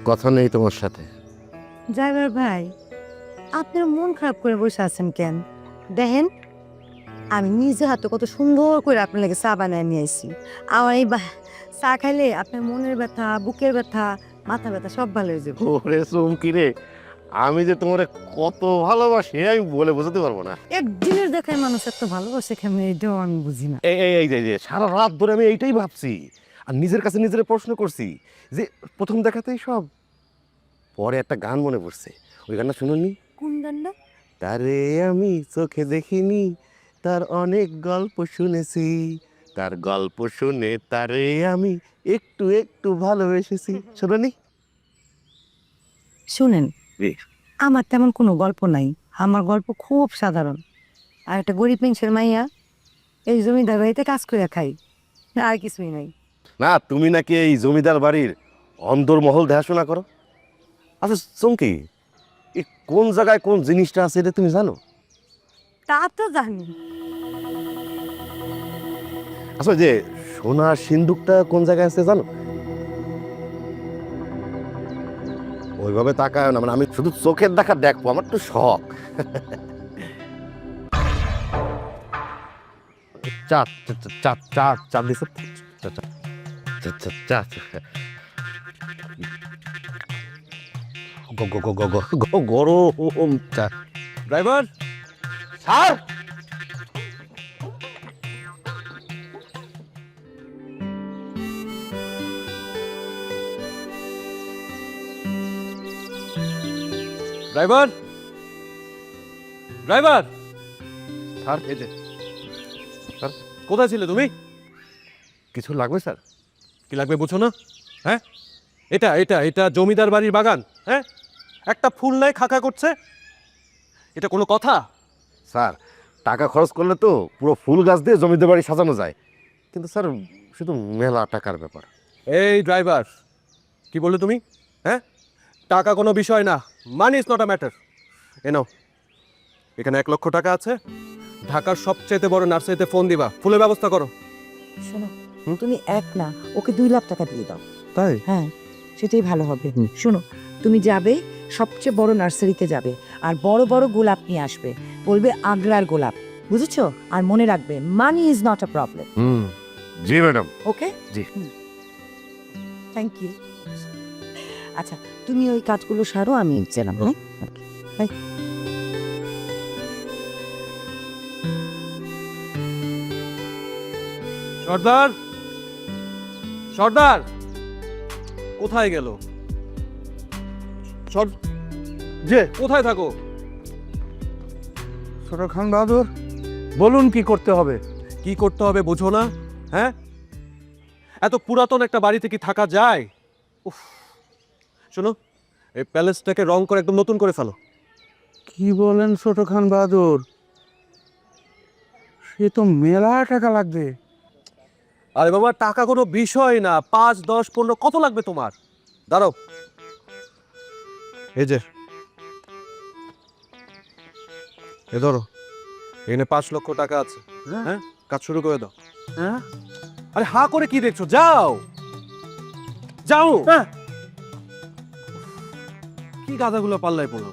কথা নেই তোমার সাথে। ড্রাইভার ভাই, আপনার মন খারাপ করে বসে আছেন কেন? দেখেন, আমি নিজে হাতে কত সুন্দর করে আপনার লাগে চা বানায় নিয়ে আসি। আমার এই চা খাইলে আপনার মনের ব্যথা, বুকের ব্যথা, মাথা ব্যথা সব ভালো হয়ে যাবে। ওরে চুমকি রে, আমি যে তোমারে কত ভালোবাসি আমি বলে বোঝাতে পারবো না। একদিনের দেখায় মানুষ এত ভালোবাসে কেমন, এটাও আমি বুঝি না। এই যে সারা রাত ধরে আমি এইটাই ভাবছি আর নিজের কাছে নিজের প্রশ্ন করছি যে প্রথম দেখাতেই সব। পরে একটা গান মনে পড়ছে, ওই গানটা শুনুননি? কোন গানটা? তারে আমি চোখে দেখিনি, তার অনেক গল্প শুনেছি, তার গল্প শুনে তারে আমি একটু একটু ভালোবেসেছি। শুনুনি? শুনেন, আমার তেমন কোনো গল্প নাই। আমার গল্প খুব সাধারণ। আর একটা গরিব মানুষের মাইয়া এই জমিদার বাড়িতে কাজ করে খাই, আর কিছুই নাই। না, তুমি নাকি এই জমিদার বাড়ির অন্দরমহল দেখাশোনা করো? আচ্ছা চমকি, এই কোন জায়গায় কোন জিনিসটা আছে এটা তুমি জানো? তা তো জানি। আচ্ছা, যে সোনার সিন্দুকটা কোন জায়গায় আছে জানো? ওইভাবে তাকায় না, মানে আমি শুধু চোখের দেখা দেখবো, আমার তো শখ। চাঁদ চাঁদ চাঁদ চাঁদ দিছে। গরম চা। Driver sir, driver driver sir, এই যে স্যার, কোথায় ছিলে তুমি? কিছু লাগবে স্যার? কি লাগবে বুঝো না? হ্যাঁ, এটা এটা এটা জমিদার বাড়ির বাগান। হ্যাঁ, একটা ফুল নাই খাকা করছে, এটা কোনো কথা? স্যার, টাকা খরচ করলে তো পুরো ফুল গাছ দিয়ে জমিদার বাড়ি সাজানো যায়, কিন্তু স্যার শুধু মেলা টাকার ব্যাপার। এই ড্রাইভার, কি বললে তুমি? হ্যাঁ, টাকা কোনো বিষয় না, money is not a matter. এ নাও, এখানে 1 লক্ষ টাকা আছে। ঢাকার সবচেয়ে বড় নার্সারিতে ফোন দিবা, ফুলের ব্যবস্থা করো। শোনো, তুমি এক না, ওকে 2 লাখ টাকা দিয়ে দাও। তাই? হ্যাঁ, সেটাই ভালো হবে। শোনো, তুমি যাবে সবচেয়ে বড় নার্সারিতে যাবে, আর বড় বড় গোলাপ নিয়ে আসবে, বলবে আগ্রার গোলাপ, বুঝেছো? আর মনে রাখবে, money is not a problem. জি ম্যাডাম। ওকে? জি। Thank you. আচ্ছা, তুমি ওই কাজগুলো সারো, আমি গেলাম। হ্যাঁ, বাই। সর্দার, সর্দার কোথায় গেল? যে কোথায় থাকো? ছোট খান বাহাদুর, বলুন কি করতে হবে? কি করতে হবে বোঝো না? হ্যাঁ, এত পুরাতন একটা বাড়িতে কি থাকা যায়? উফ, শোনো, এই প্যালেসটাকে রং করে একদম নতুন করে ফেলো। কি বলেন ছোট খান বাহাদুর? সে তো মেলা টাকা লাগবে। আরে বাবা, টাকা কোনো বিষয় না, 5, 10, 15 কত লাগবে তোমার? দাঁড়াও, এই যে এ ধরো, এখানে 5 লক্ষ টাকা আছে। হ্যাঁ, কাজ শুরু করে দাও। হ্যাঁ, আরে হা করে কি দেখছো? যাও যাও। হ্যাঁ। কি গাধাগুলো পাল্লায় পড়লো।